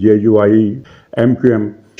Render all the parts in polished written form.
JUI, MQM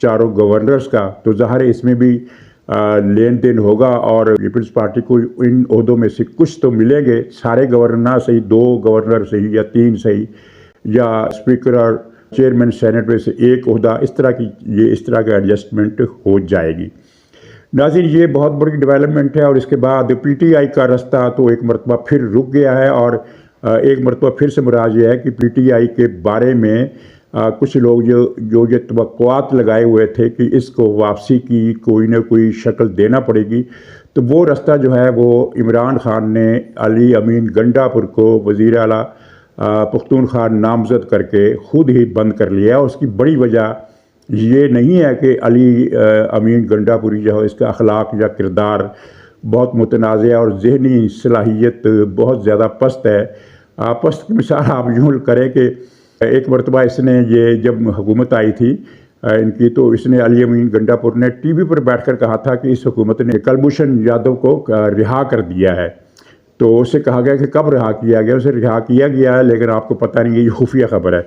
چاروں governors کا، تو ظاہر ہے اس میں بھی لین دین ہوگا اور پیپلز پارٹی کو ان عہدوں میں سے کچھ تو ملیں گے، سارے گورنر نہ صحیح، 2 گورنر صحیح یا 3 صحیح، یا اسپیکر اور چیئرمین سینٹ میں سے ایک عہدہ، اس طرح کا ایڈجسٹمنٹ ہو جائے گی۔ ناظرین، یہ بہت بڑی ڈیولپمنٹ ہے، اور اس کے بعد پی ٹی آئی کا رستہ تو ایک مرتبہ پھر رک گیا ہے، اور ایک مرتبہ پھر سے مراد یہ ہے کہ پی ٹی آئی کے بارے میں کچھ لوگ جو یہ توقعات لگائے ہوئے تھے کہ اس کو واپسی کی کوئی نہ کوئی شکل دینا پڑے گی، تو وہ رستہ جو ہے وہ عمران خان نے علی امین گنڈا پور کو وزیر اعلیٰ پختونخوا نامزد کر کے خود ہی بند کر لیا ہے۔ اس کی بڑی وجہ یہ نہیں ہے کہ علی امین گنڈا پوری جو ہے اس کا اخلاق یا کردار بہت متنازع اور ذہنی صلاحیت بہت زیادہ پست ہے۔ پست کی مثال آپ یوں کریں کہ ایک مرتبہ اس نے یہ جب حکومت آئی تھی ان کی، تو اس نے علی امین گنڈا پور نے ٹی وی پر بیٹھ کر کہا تھا کہ اس حکومت نے کلبھوشن یادو کو رہا کر دیا ہے۔ تو اس سے کہا گیا کہ کب رہا کیا گیا؟ اسے رہا کیا گیا ہے، لیکن آپ کو پتہ نہیں ہے، یہ خفیہ خبر ہے۔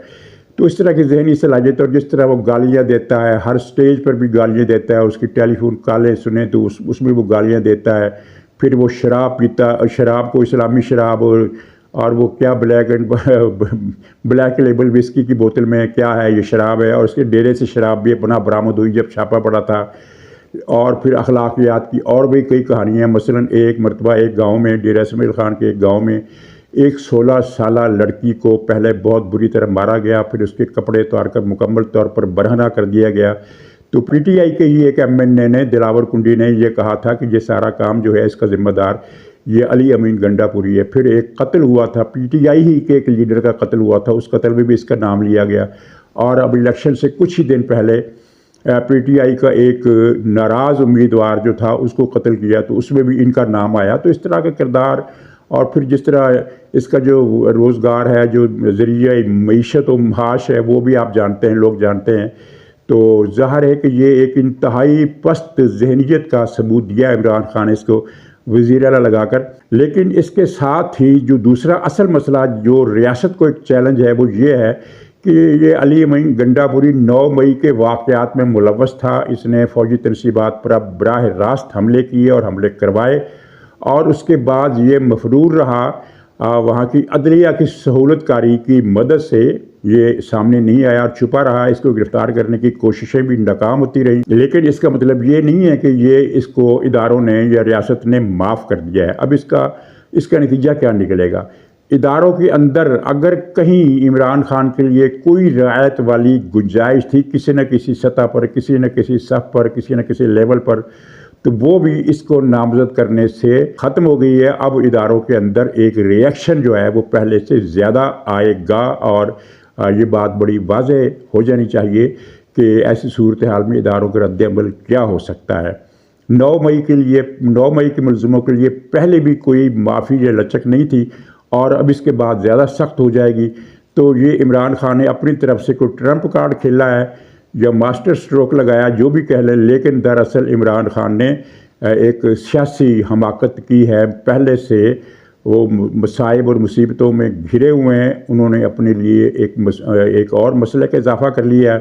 تو اس طرح کی ذہنی صلاحیت، اور جس طرح وہ گالیاں دیتا ہے، ہر سٹیج پر بھی گالیاں دیتا ہے، اس کی ٹیلی فون کالیں سنیں تو اس میں وہ گالیاں دیتا ہے، پھر وہ شراب پیتا، شراب کو اسلامی شراب اور وہ کیا بلیک لیبل وسکی کی بوتل میں کیا ہے یہ شراب ہے، اور اس کے ڈیرے سے شراب بھی اپنا برآمد ہوئی جب چھاپا پڑا تھا۔ اور پھر اخلاقیات کی اور بھی کئی کہانیاں، مثلا ایک مرتبہ ایک گاؤں میں، ڈیرہ اسماعیل خان کے ایک گاؤں میں ایک 16 سالہ لڑکی کو پہلے بہت بری طرح مارا گیا، پھر اس کے کپڑے اتار کر مکمل طور پر برہنہ کر دیا گیا۔ تو پی ٹی آئی کے ہی ایک ایم این اے نے، دلاور کنڈی نے، یہ کہا تھا کہ یہ سارا کام جو ہے اس کا ذمہ دار یہ علی امین گنڈا پوری ہے۔ پھر ایک قتل ہوا تھا، پی ٹی آئی ہی کے ایک لیڈر کا قتل ہوا تھا، اس قتل میں بھی اس کا نام لیا گیا، اور اب الیکشن سے کچھ ہی دن پہلے پی ٹی آئی کا ایک ناراض امیدوار جو تھا اس کو قتل کیا، تو اس میں بھی ان کا نام آیا۔ تو اس طرح کا کردار، اور پھر جس طرح اس کا جو روزگار ہے، جو ذریعہ معیشت و معاش ہے، وہ بھی آپ جانتے ہیں، لوگ جانتے ہیں۔ تو ظاہر ہے کہ یہ ایک انتہائی پست ذہنیت کا ثبوت دیا عمران خان اس کو وزیر اعلیٰ لگا کر۔ لیکن اس کے ساتھ ہی جو دوسرا اصل مسئلہ جو ریاست کو ایک چیلنج ہے، وہ یہ ہے کہ یہ علی امین گنڈا پوری 9 مئی کے واقعات میں ملوث تھا۔ اس نے فوجی تنصیبات پر براہ راست حملے کیے اور حملے کروائے، اور اس کے بعد یہ مفرور رہا۔ وہاں کی عدلیہ کی سہولت کاری کی مدد سے یہ سامنے نہیں آیا اور چھپا رہا۔ اس کو گرفتار کرنے کی کوششیں بھی ناکام ہوتی رہیں، لیکن اس کا مطلب یہ نہیں ہے کہ یہ اس کو اداروں نے یا ریاست نے معاف کر دیا ہے۔ اب اس کا نتیجہ کیا نکلے گا؟ اداروں کے اندر اگر کہیں عمران خان کے لیے کوئی رعایت والی گنجائش تھی کسی نہ کسی سطح پر، کسی نہ کسی صف پر، کسی نہ کسی لیول پر، تو وہ بھی اس کو نامزد کرنے سے ختم ہو گئی ہے۔ اب اداروں کے اندر ایک ریئیکشن جو ہے وہ پہلے سے زیادہ آئے گا، اور یہ بات بڑی واضح ہو جانی چاہیے کہ ایسی صورتحال میں اداروں کا رد عمل کیا ہو سکتا ہے۔ 9 مئی کے ملزموں کے لیے پہلے بھی کوئی معافی یا لچک نہیں تھی، اور اب اس کے بعد زیادہ سخت ہو جائے گی۔ تو یہ عمران خان نے اپنی طرف سے کوئی ٹرمپ کارڈ کھیلا ہے یا ماسٹر سٹروک لگایا، جو بھی کہہ لیں، لیکن دراصل عمران خان نے ایک سیاسی حماقت کی ہے۔ پہلے سے وہ مصائب اور مصیبتوں میں گھرے ہوئے ہیں، انہوں نے اپنے لیے ایک اور مسئلے کا اضافہ کر لیا ہے۔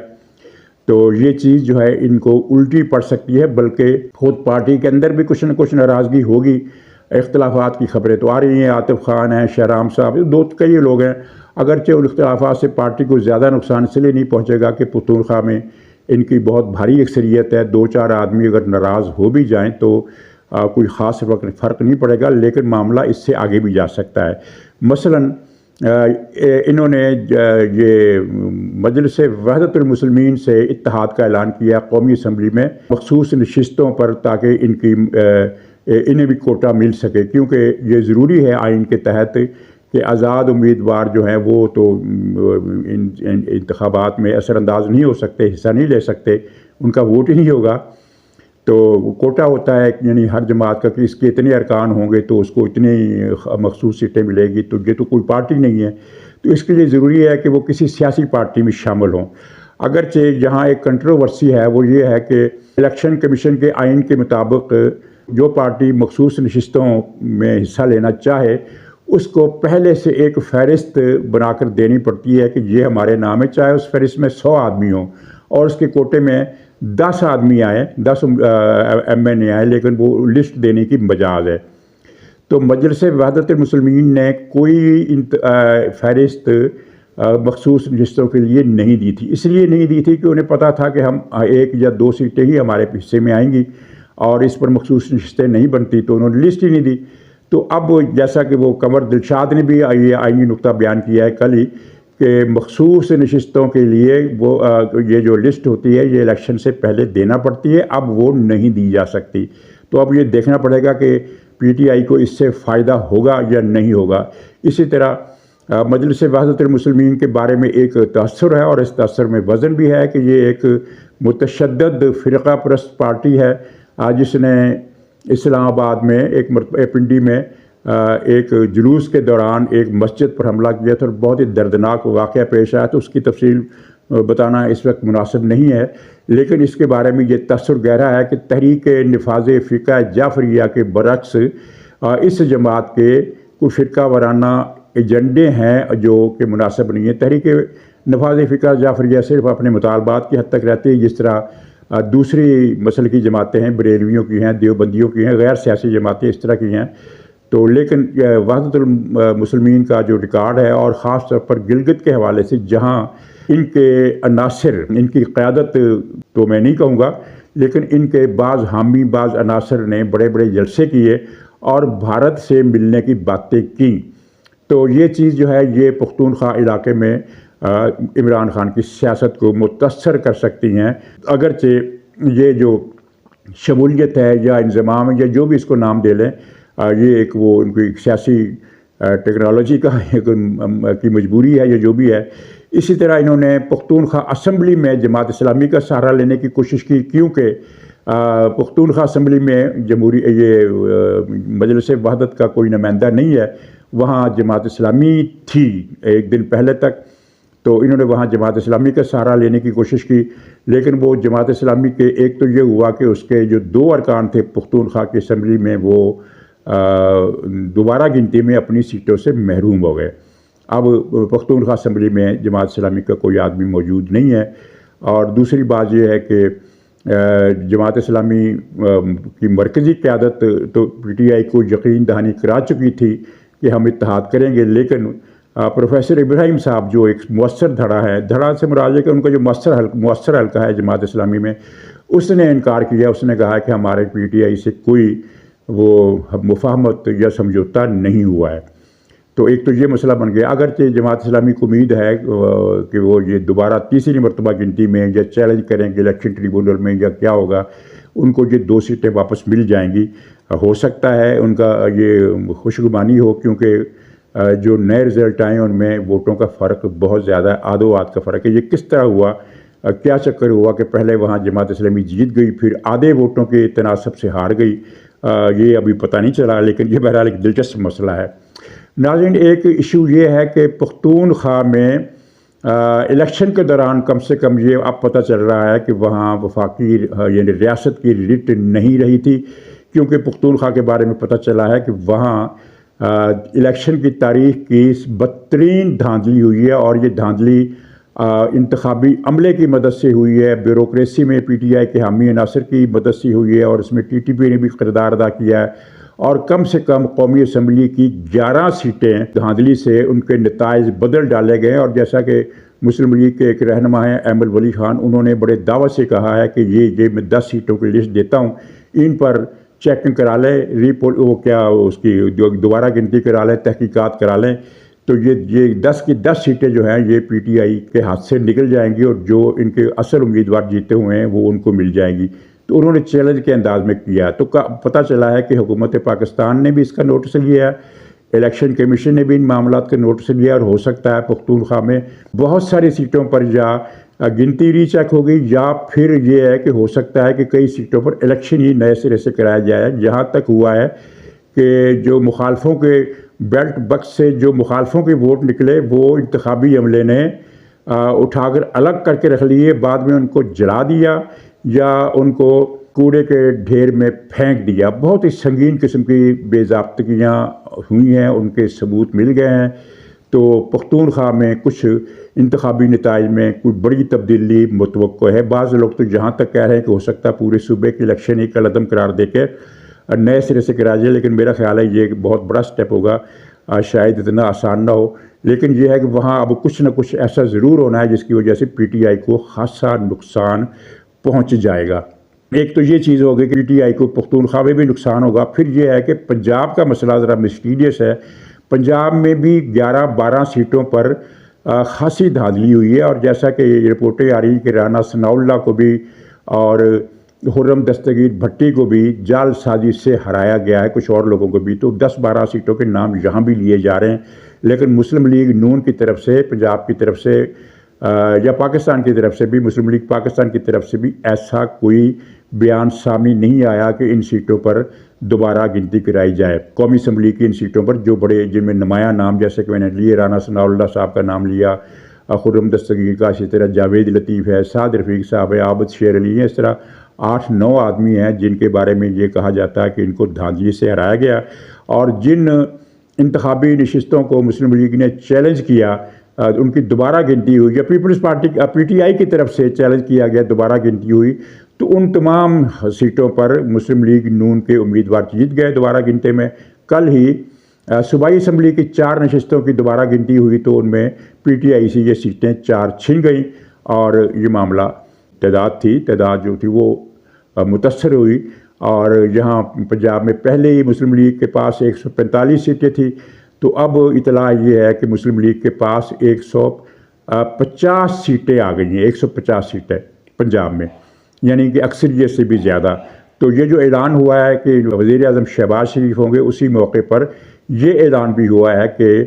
تو یہ چیز جو ہے ان کو الٹی پڑ سکتی ہے، بلکہ خود پارٹی کے اندر بھی کچھ نہ کچھ ناراضگی ہوگی۔ اختلافات کی خبریں تو آ رہی ہیں، عاطف خان ہیں، شہرام صاحب، کئی لوگ ہیں۔ اگرچہ ان اختلافات سے پارٹی کو زیادہ نقصان اس لیے نہیں پہنچے گا کہ پختونخوا میں ان کی بہت بھاری اکثریت ہے، 2-4 آدمی اگر ناراض ہو بھی جائیں تو کوئی خاص فرق نہیں پڑے گا، لیکن معاملہ اس سے آگے بھی جا سکتا ہے۔ مثلاً انہوں نے یہ مجلس وحدت المسلمین سے اتحاد کا اعلان کیا قومی اسمبلی میں مخصوص نشستوں پر، تاکہ انہیں بھی کوٹا مل سکے، کیونکہ یہ ضروری ہے آئین کے تحت کہ آزاد امیدوار جو ہیں وہ تو انتخابات میں اثر انداز نہیں ہو سکتے، حصہ نہیں لے سکتے، ان کا ووٹ ہی نہیں ہوگا۔ تو کوٹا ہوتا ہے یعنی ہر جماعت کا کہ اس کے اتنے ارکان ہوں گے تو اس کو اتنی مخصوص سیٹیں ملے گی، تو یہ تو کوئی پارٹی نہیں ہے، تو اس کے لیے ضروری ہے کہ وہ کسی سیاسی پارٹی میں شامل ہوں۔ اگرچہ یہاں ایک کنٹروورسی ہے، وہ یہ ہے کہ الیکشن کمیشن کے آئین کے مطابق جو پارٹی مخصوص نشستوں میں حصہ لینا چاہے اس کو پہلے سے ایک فہرست بنا کر دینی پڑتی ہے کہ یہ ہمارے نام ہے، چاہے اس فہرست میں 100 آدمی ہوں اور اس کے کوٹے میں 10 آدمی آئے, 10 MN آئے, لیکن وہ لسٹ دینے کی مجاز ہے. تو مجلس وحدت المسلمین نے کوئی فہرست مخصوص نشستوں کے لیے نہیں دی تھی. اس لیے نہیں دی تھی کہ انہیں پتہ تھا کہ ہم 1 یا 2 سیٹیں ہی ہمارے حصے میں آئیں گی اور اس پر مخصوص نشستیں نہیں بنتی, تو انہوں نے لسٹ ہی نہیں دی. تو اب جیسا کہ وہ قمر دلشاد نے بھی یہ آئینی نقطہ بیان کیا ہے کل ہی کہ مخصوص نشستوں کے لیے وہ یہ جو لسٹ ہوتی ہے یہ الیکشن سے پہلے دینا پڑتی ہے, اب وہ نہیں دی جا سکتی. تو اب یہ دیکھنا پڑے گا کہ PTI کو اس سے فائدہ ہوگا یا نہیں ہوگا. اسی طرح مجلس وحدت المسلمین کے بارے میں ایک تاثر ہے, اور اس تاثر میں وزن بھی ہے کہ یہ ایک متشدد فرقہ پرست پارٹی ہے جس نے اسلام آباد میں ایک پنڈی میں ایک جلوس کے دوران ایک مسجد پر حملہ کیا تھا اور بہت ہی دردناک واقعہ پیش آیا. تو اس کی تفصیل بتانا اس وقت مناسب نہیں ہے, لیکن اس کے بارے میں یہ تاثر گہرا ہے کہ تحریک نفاذ فقہ جعفریہ کے برعکس اس جماعت کے کوئی فرقہ وارانہ ایجنڈے ہیں جو کہ مناسب نہیں ہیں. تحریک نفاذ فقہ جعفریہ صرف اپنے مطالبات کی حد تک رہتی ہے, جس طرح دوسری مسلکی جماعتیں ہیں, بریلویوں کی ہیں, دیوبندیوں کی ہیں, غیر سیاسی جماعتیں اس طرح کی ہیں. تو لیکن وحدت المسلمین کا جو ریکارڈ ہے, اور خاص طور پر گلگت کے حوالے سے جہاں ان کے عناصر, ان کی قیادت تو میں نہیں کہوں گا, لیکن ان کے بعض حامی بعض عناصر نے بڑے بڑے جلسے کیے اور بھارت سے ملنے کی باتیں کی. تو یہ چیز جو ہے یہ پختونخوا علاقے میں عمران خان کی سیاست کو متاثر کر سکتی ہیں. اگرچہ یہ جو شمولیت ہے یا انضمام یا جو بھی اس کو نام دے لیں, یہ ایک وہ ان کی سیاسی ٹیکنالوجی کا کی مجبوری ہے یا جو بھی ہے. اسی طرح انہوں نے پختونخوا اسمبلی میں جماعت اسلامی کا سہارا لینے کی کوشش کی, کیونکہ پختونخوا اسمبلی میں یہ مجلس وحدت کا کوئی نمائندہ نہیں ہے, وہاں جماعت اسلامی تھی ایک دن پہلے تک. تو انہوں نے وہاں جماعت اسلامی کا سہارا لینے کی کوشش کی, لیکن وہ جماعت اسلامی کے ایک تو یہ ہوا کہ اس کے جو 2 ارکان تھے پختونخوا کی اسمبلی میں وہ دوبارہ گنتی میں اپنی سیٹوں سے محروم ہو گئے. اب پختونخوا اسمبلی میں جماعت اسلامی کا کوئی آدمی موجود نہیں ہے. اور دوسری بات یہ ہے کہ جماعت اسلامی کی مرکزی قیادت تو PTI کو یقین دہانی کرا چکی تھی کہ ہم اتحاد کریں گے, لیکن پروفیسر ابراہیم صاحب جو ایک مؤثر دھڑا ہے, دھڑا سے مراد ہے کہ ان کا جو مؤثر حلقہ ہے جماعت اسلامی میں, اس نے انکار کیا. اس نے کہا کہ ہمارے PTI سے کوئی وہ مفاہمت یا سمجھوتا نہیں ہوا ہے. تو ایک تو یہ مسئلہ بن گیا. اگرچہ جماعت اسلامی کو امید ہے کہ وہ یہ دوبارہ تیسری مرتبہ گنتی میں یا چیلنج کریں گے الیکشن ٹریبونل میں یا کیا ہوگا, ان کو یہ 2 سیٹیں واپس مل جائیں گی. ہو سکتا ہے ان کا یہ خوشگمانی ہو, کیونکہ جو نئے رزلٹ آئے ان میں ووٹوں کا فرق بہت زیادہ ہے, آدھو آدھ کا فرق ہے. یہ کس طرح ہوا, کیا چکر ہوا کہ پہلے وہاں جماعت اسلامی جیت گئی, پھر آدھے ووٹوں کے تناسب سے ہار گئی, یہ ابھی پتہ نہیں چلا, لیکن یہ بہرحال ایک دلچسپ مسئلہ ہے. ناظرین, ایک ایشو یہ ہے کہ پختونخوا میں الیکشن کے دوران کم سے کم یہ اب پتہ چل رہا ہے کہ وہاں وفاقی یعنی ریاست کی ریٹ نہیں رہی تھی, کیونکہ پختونخوا کے بارے میں پتہ چلا ہے کہ وہاں الیکشن کی تاریخ کی بدترین دھاندلی ہوئی ہے, اور یہ دھاندلی انتخابی عملے کی مدد سے ہوئی ہے, بیوروکریسی میں PTI کے حامی عناصر کی مدد سے ہوئی ہے, اور اس میں TTP نے بھی کردار ادا کیا ہے. اور کم سے کم قومی اسمبلی کی 11 سیٹیں دھاندلی سے ان کے نتائج بدل ڈالے گئے. اور جیسا کہ مسلم لیگ کے ایک رہنما ہیں احمد ولی خان, انہوں نے بڑے دعوت سے کہا ہے کہ یہ میں 10 سیٹوں کی لسٹ دیتا ہوں, ان پر چیکنگ کرا لیں, وہ کیا اس کی دوبارہ گنتی کرا لیں, تحقیقات کرا لیں. تو یہ 10 کی 10 سیٹیں جو ہیں یہ PTI کے ہاتھ سے نکل جائیں گی, اور جو ان کے اصل امیدوار جیتے ہوئے ہیں وہ ان کو مل جائیں گی. تو انہوں نے چیلنج کے انداز میں کیا. تو پتہ چلا ہے کہ حکومت پاکستان نے بھی اس کا نوٹس لیا ہے, الیکشن کمیشن نے بھی ان معاملات کا نوٹس لیا, اور ہو سکتا ہے پختونخوا میں بہت ساری سیٹوں پر یا گنتی ری چیک ہوگی, یا پھر یہ ہے کہ ہو سکتا ہے کہ کئی سیٹوں پر الیکشن ہی نئے سرے سے کرایا جائے. جہاں تک ہوا ہے کہ جو مخالفوں کے بیلٹ بکس سے جو مخالفوں کے ووٹ نکلے وہ انتخابی عملے نے اٹھا کر الگ کر کے رکھ لیے, بعد میں ان کو جلا دیا یا ان کو کوڑے کے ڈھیر میں پھینک دیا. بہت ہی سنگین قسم کی بے ضابطگیاں ہوئی ہیں, ان کے ثبوت مل گئے ہیں. تو پختونخوا میں کچھ انتخابی نتائج میں کوئی بڑی تبدیلی متوقع ہے۔ بعض لوگ تو جہاں تک کہہ رہے ہیں کہ ہو سکتا ہے پورے صوبے کی الیکشن ایک العدم قرار دے کے نئے سرے سے کرا جائے، لیکن میرا خیال ہے یہ ایک بہت بڑا سٹیپ ہوگا، شاید اتنا آسان نہ ہو، لیکن یہ ہے کہ وہاں اب کچھ نہ کچھ ایسا ضرور ہونا ہے جس کی وجہ سے پی ٹی آئی کو خاصا نقصان پہنچ جائے گا۔ ایک تو یہ چیز ہوگی کہ پی ٹی آئی کو پختونخوا میں بھی نقصان ہوگا۔ پھر یہ ہے کہ پنجاب کا مسئلہ ذرا مسٹیریس ہے۔ پنجاب میں بھی 11-12 سیٹوں پر خاصی دھاندلی ہوئی ہے، اور جیسا کہ یہ رپورٹیں آ رہی ہیں کہ رانا ثناء اللہ کو بھی اور خرم دستگیر بھٹی کو بھی جعل سازش سے ہرایا گیا ہے، کچھ اور لوگوں کو بھی۔ تو 10-12 سیٹوں کے نام یہاں بھی لیے جا رہے ہیں، لیکن مسلم لیگ نون کی طرف سے، پنجاب کی طرف سے یا پاکستان کی طرف سے بھی، مسلم لیگ پاکستان کی طرف سے بھی ایسا کوئی بیان سامنے نہیں آیا کہ ان سیٹوں پر دوبارہ گنتی کرائی جائے۔ قومی اسمبلی کی ان سیٹوں پر جو بڑے جن میں نمایاں نام جیسے کہ میں نے لیے، رانا ثناء اللہ صاحب کا نام لیا، خرم دستگیر کا، اسی طرح جاوید لطیف ہے، سعد رفیق صاحب ہے، عابد شیر علی ہیں، اس طرح 8-9 آدمی ہیں جن کے بارے میں یہ کہا جاتا ہے کہ ان کو دھاندلی سے ہرایا گیا، اور جن انتخابی نشستوں کو مسلم لیگ نے چیلنج کیا ان کی دوبارہ گنتی ہوئی، یا پیپلز پارٹی پی ٹی آئی کی طرف سے چیلنج کیا گیا، دوبارہ گنتی ہوئی، تو ان تمام سیٹوں پر مسلم لیگ نون کے امیدوار جیت گئے دوبارہ گنتے میں۔ کل ہی صوبائی اسمبلی کی 4 نشستوں کی دوبارہ گنتی ہوئی تو ان میں پی ٹی آئی سے یہ سیٹیں 4 چھن گئیں، اور یہ معاملہ تعداد جو تھی وہ متاثر ہوئی، اور یہاں پنجاب میں پہلے ہی مسلم لیگ کے پاس 145 سیٹیں تھیں، تو اب اطلاع یہ ہے کہ مسلم لیگ کے پاس 150 سیٹیں آ گئی ہیں، 150 سیٹیں پنجاب میں، یعنی کہ اکثریت سے بھی زیادہ۔ تو یہ جو اعلان ہوا ہے کہ وزیر اعظم شہباز شریف ہوں گے، اسی موقع پر یہ اعلان بھی ہوا ہے کہ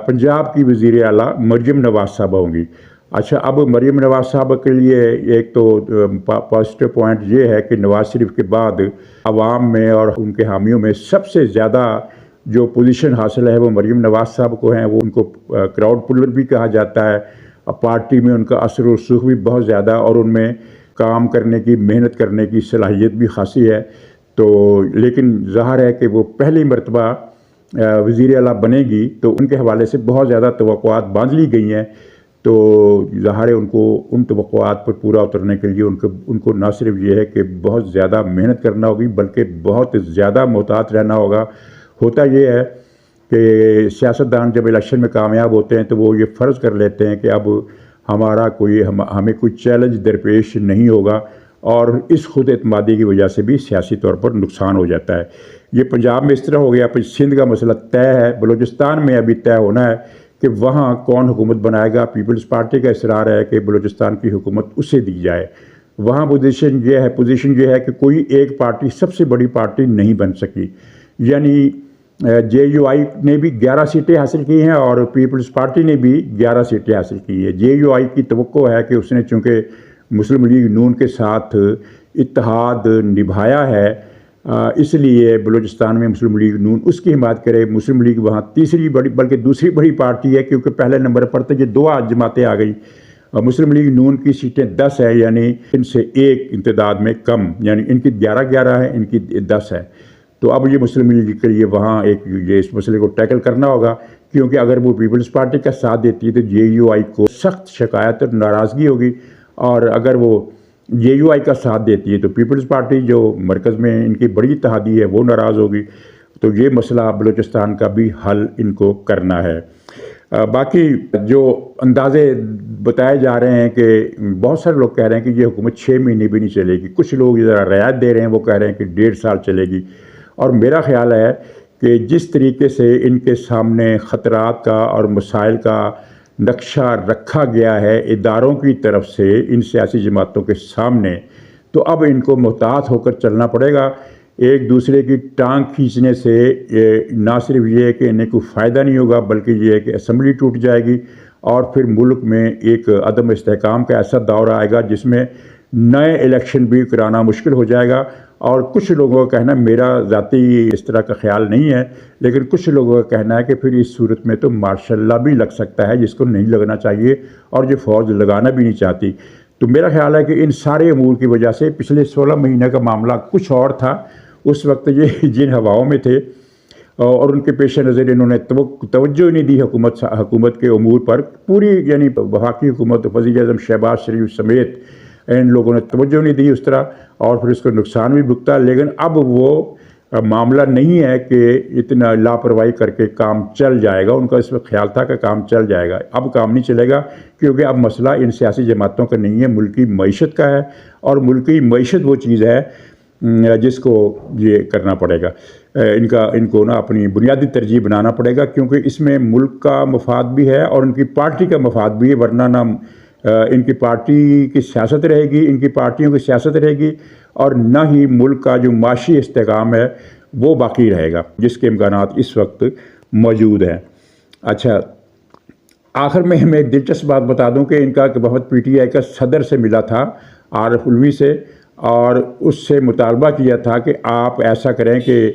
پنجاب کی وزیر اعلیٰ مریم نواز صاحبہ ہوں گی۔ اچھا، اب مریم نواز صاحبہ کے لیے ایک تو پازیٹیو پوائنٹ یہ ہے کہ نواز شریف کے بعد عوام میں اور ان کے حامیوں میں سب سے زیادہ جو پوزیشن حاصل ہے وہ مریم نواز صاحب کو ہیں، وہ ان کو کراؤڈ پولر بھی کہا جاتا ہے، پارٹی میں ان کا اثر و رسوخ بھی بہت زیادہ، اور ان میں کام کرنے کی، محنت کرنے کی صلاحیت بھی خاصی ہے۔ تو لیکن ظاہر ہے کہ وہ پہلی مرتبہ وزیر اعلیٰ بنے گی، تو ان کے حوالے سے بہت زیادہ توقعات باندھ لی گئی ہیں، تو ظاہر ہے ان کو ان توقعات پر پورا اترنے کے لیے ان کو نہ صرف یہ ہے کہ بہت زیادہ محنت کرنا ہوگی، بلکہ بہت زیادہ محتاط رہنا ہوگا۔ ہوتا یہ ہے کہ سیاستدان جب الیکشن میں کامیاب ہوتے ہیں تو وہ یہ فرض کر لیتے ہیں کہ اب ہمیں کوئی چیلنج درپیش نہیں ہوگا، اور اس خود اعتمادی کی وجہ سے بھی سیاسی طور پر نقصان ہو جاتا ہے۔ یہ پنجاب میں اس طرح ہو گیا، پھر سندھ کا مسئلہ طے ہے، بلوچستان میں ابھی طے ہونا ہے کہ وہاں کون حکومت بنائے گا۔ پیپلز پارٹی کا اصرار ہے کہ بلوچستان کی حکومت اسے دی جائے۔ وہاں پوزیشن یہ ہے کہ کوئی ایک پارٹی سب سے بڑی پارٹی نہیں بن سکی، یعنی جے یو آئی نے بھی 11 سیٹیں حاصل کی ہیں اور پیپلز پارٹی نے بھی 11 سیٹیں حاصل کی ہیں۔ جے یو آئی کی توقع ہے کہ اس نے چونکہ مسلم لیگ نون کے ساتھ اتحاد نبھایا ہے، اس لیے بلوچستان میں مسلم لیگ نون اس کی حمایت کرے۔ مسلم لیگ وہاں تیسری بڑی بلکہ دوسری بڑی پارٹی ہے، کیونکہ پہلے نمبر پر تو یہ 2 جماعتیں آ گئیں۔ مسلم لیگ نون کی سیٹیں 10 ہیں، یعنی ان سے ایک امتداد میں کم، یعنی ان کی 11 ہے، ان کی 10 ہے۔ تو اب یہ مسلم لیگ کے لیے وہاں یہ اس مسئلے کو ٹیکل کرنا ہوگا، کیونکہ اگر وہ پیپلز پارٹی کا ساتھ دیتی ہے تو جے یو آئی کو سخت شکایت اور ناراضگی ہوگی، اور اگر وہ جے یو آئی کا ساتھ دیتی ہے تو پیپلز پارٹی جو مرکز میں ان کی بڑی اتحادی ہے وہ ناراض ہوگی۔ تو یہ مسئلہ بلوچستان کا بھی حل ان کو کرنا ہے۔ باقی جو اندازے بتائے جا رہے ہیں کہ بہت سارے لوگ کہہ رہے ہیں کہ یہ حکومت 6 مہینے بھی نہیں چلے گی، کچھ لوگ ذرا رعایت دے رہے ہیں، وہ کہہ رہے ہیں کہ 1.5 سال چلے گی، اور میرا خیال ہے کہ جس طریقے سے ان کے سامنے خطرات کا اور مسائل کا نقشہ رکھا گیا ہے اداروں کی طرف سے ان سیاسی جماعتوں کے سامنے، تو اب ان کو محتاط ہو کر چلنا پڑے گا۔ ایک دوسرے کی ٹانگ کھینچنے سے نہ صرف یہ ہے کہ انہیں کوئی فائدہ نہیں ہوگا، بلکہ یہ ہے کہ اسمبلی ٹوٹ جائے گی، اور پھر ملک میں ایک عدم استحکام کا ایسا دور آئے گا جس میں نئے الیکشن بھی کرانا مشکل ہو جائے گا۔ اور کچھ لوگوں کا کہنا، میرا ذاتی اس طرح کا خیال نہیں ہے، لیکن کچھ لوگوں کا کہنا ہے کہ پھر اس صورت میں تو مارشل لا بھی لگ سکتا ہے، جس کو نہیں لگنا چاہیے، اور جو فوج لگانا بھی نہیں چاہتی۔ تو میرا خیال ہے کہ ان سارے امور کی وجہ سے پچھلے 16 مہینے کا معاملہ کچھ اور تھا، اس وقت یہ جن ہواؤں میں تھے، اور ان کے پیش نظر انہوں نے توجہ نہیں دی حکومت کے امور پر پوری، یعنی وفاقی حکومت وزیر اعظم شہباز شریف سمیت ان لوگوں نے توجہ نہیں دی اس طرح، اور پھر اس کو نقصان بھی بھگتا۔ لیکن اب وہ معاملہ نہیں ہے کہ اتنا لاپرواہی کر کے کام چل جائے گا، ان کا اس وقت خیال تھا کہ کام چل جائے گا، اب کام نہیں چلے گا، کیونکہ اب مسئلہ ان سیاسی جماعتوں کا نہیں ہے، ملکی معیشت کا ہے، اور ملکی معیشت وہ چیز ہے جس کو یہ کرنا پڑے گا، ان کو نا اپنی بنیادی ترجیح بنانا پڑے گا، کیونکہ اس میں ملک کا مفاد بھی ہے اور ان کی پارٹی کا مفاد بھی ہے، ورنہ نہ ان کی پارٹی کی سیاست رہے گی، ان کی پارٹیوں کی سیاست رہے گی، اور نہ ہی ملک کا جو معاشی استحکام ہے وہ باقی رہے گا، جس کے امکانات اس وقت موجود ہیں۔ اچھا، آخر میں ہمیں ایک دلچسپ بات بتا دوں کہ ان کا وفد پی ٹی آئی کا صدر سے ملا تھا، عارف علوی سے، اور اس سے مطالبہ کیا تھا کہ آپ ایسا کریں کہ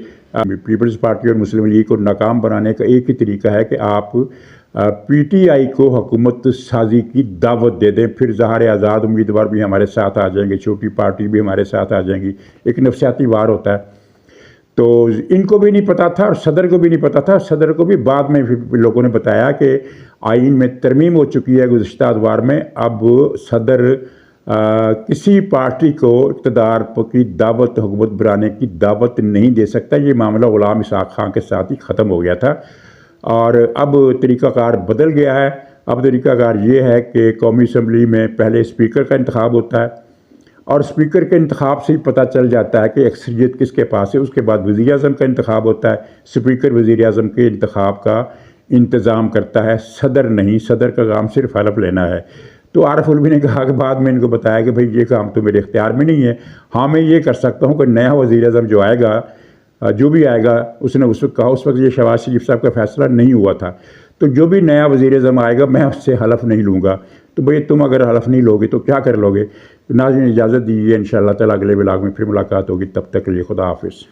پیپلز پارٹی اور مسلم لیگ کو ناکام بنانے کا ایک ہی طریقہ ہے کہ آپ پی ٹی آئی کو حکومت سازی کی دعوت دے دیں، پھر ظاہر آزاد امیدوار بھی ہمارے ساتھ آ جائیں گے، چھوٹی پارٹی بھی ہمارے ساتھ آ جائیں گی، ایک نفسیاتی وار ہوتا ہے۔ تو ان کو بھی نہیں پتہ تھا اور صدر کو بھی نہیں پتہ تھا، صدر کو بھی بعد میں لوگوں نے بتایا کہ آئین میں ترمیم ہو چکی ہے گزشتہ اتوار میں، اب صدر کسی پارٹی کو اقتدار کی دعوت، حکومت بنانے کی دعوت نہیں دے سکتا۔ یہ معاملہ غلام اسحاق خان کے ساتھ ہی ختم ہو گیا تھا، اور اب طریقہ کار بدل گیا ہے۔ اب طریقہ کار یہ ہے کہ قومی اسمبلی میں پہلے اسپیکر کا انتخاب ہوتا ہے، اور اسپیکر کے انتخاب سے ہی پتہ چل جاتا ہے کہ اکثریت کس کے پاس ہے۔ اس کے بعد وزیر اعظم کا انتخاب ہوتا ہے، اسپیکر وزیر اعظم کے انتخاب کا انتظام کرتا ہے، صدر نہیں، صدر کا کام صرف حلف لینا ہے۔ تو عارف علوی نے کہا کہ بعد میں ان کو بتایا کہ بھئی یہ کام تو میرے اختیار میں نہیں ہے، ہاں میں یہ کر سکتا ہوں کہ نیا وزیر اعظم جو آئے گا، جو بھی آئے گا، اس نے اس وقت کہا، اس وقت یہ شہباز شریف صاحب کا فیصلہ نہیں ہوا تھا، تو جو بھی نیا وزیر اعظم آئے گا میں اس سے حلف نہیں لوں گا۔ تو بھئی تم اگر حلف نہیں لوگے تو کیا کر لوگے؟ ناظرین اجازت دیجیے، انشاءاللہ تعالیٰ اگلے ولاگ میں پھر ملاقات ہوگی، تب تک کے لیے خدا حافظ۔